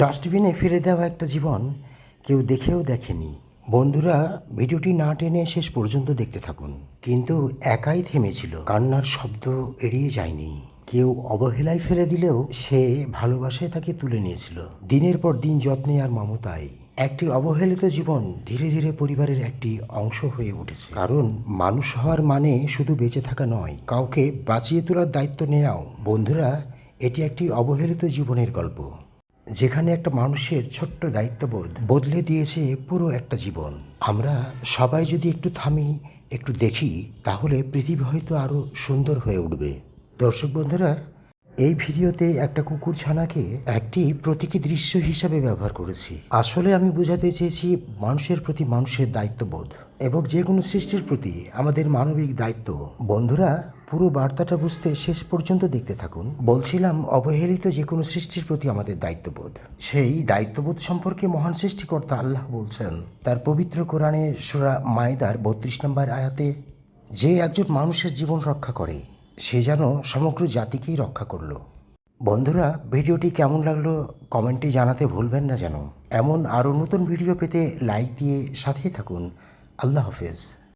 ডাস্টবিনে ফেলে দেওয়া একটা জীবন কেউ দেখেও দেখেনি। বন্ধুরা, ভিডিওটি না টেনে শেষ পর্যন্ত দেখতে থাকুন। কিন্তু একাই থেমেছিল, কান্নার শব্দ এড়িয়ে যায়নি। কেউ অবহেলায় ফেলে দিলেও সে ভালোবাসায় তাকে তুলে নিয়েছিল, দিনের পর দিন যত্নে আর মমতায়। একটি অবহেলিত জীবন ধীরে ধীরে পরিবারের একটি অংশ হয়ে উঠেছে। কারণ মানুষ হওয়ার মানে শুধু বেঁচে থাকা নয়, কাউকে বাঁচিয়ে তোলার দায়িত্ব নেওয়াও। বন্ধুরা, এটি একটি অবহেলিত জীবনের গল্প, যেখানে একটা মানুষের ছোট্ট দায়িত্ববোধ বদলে দিয়েছে পুরো একটা জীবন। আমরা সবাই যদি একটু থামি, একটু দেখি, তাহলে পৃথিবী হয়তো আরও সুন্দর হয়ে উঠবে। দর্শক বন্ধুরা, এই ভিডিওতে একটা কুকুর ছানাকে একটি প্রতীকী দৃশ্য হিসাবে ব্যবহার করেছি। আসলে আমি বোঝাতে চেয়েছি মানুষের প্রতি মানুষের দায়িত্ববোধ এবং যে কোনো সৃষ্টির প্রতি আমাদের মানবিক দায়িত্ব। বন্ধুরা, পুরো বার্তাটা বুঝতে শেষ পর্যন্ত দেখতে থাকুন। বলছিলাম, অবহেলিত যে কোনো সৃষ্টির প্রতি আমাদের দায়িত্ববোধ। সেই দায়িত্ববোধ সম্পর্কে মহান সৃষ্টিকর্তা আল্লাহ বলছেন তার পবিত্র কোরআনে সূরা মায়দার 32 নম্বর আয়াতে, যে একজন মানুষের জীবন রক্ষা করে সে যেন সমগ্র জাতিকেই রক্ষা করলো। বন্ধুরা, ভিডিওটি কেমন লাগলো কমেন্টে জানাতে ভুলবেন না যেন। এমন আরও নতুন ভিডিও পেতে লাইক দিয়ে সাথেই থাকুন। আল্লাহ হাফেজ।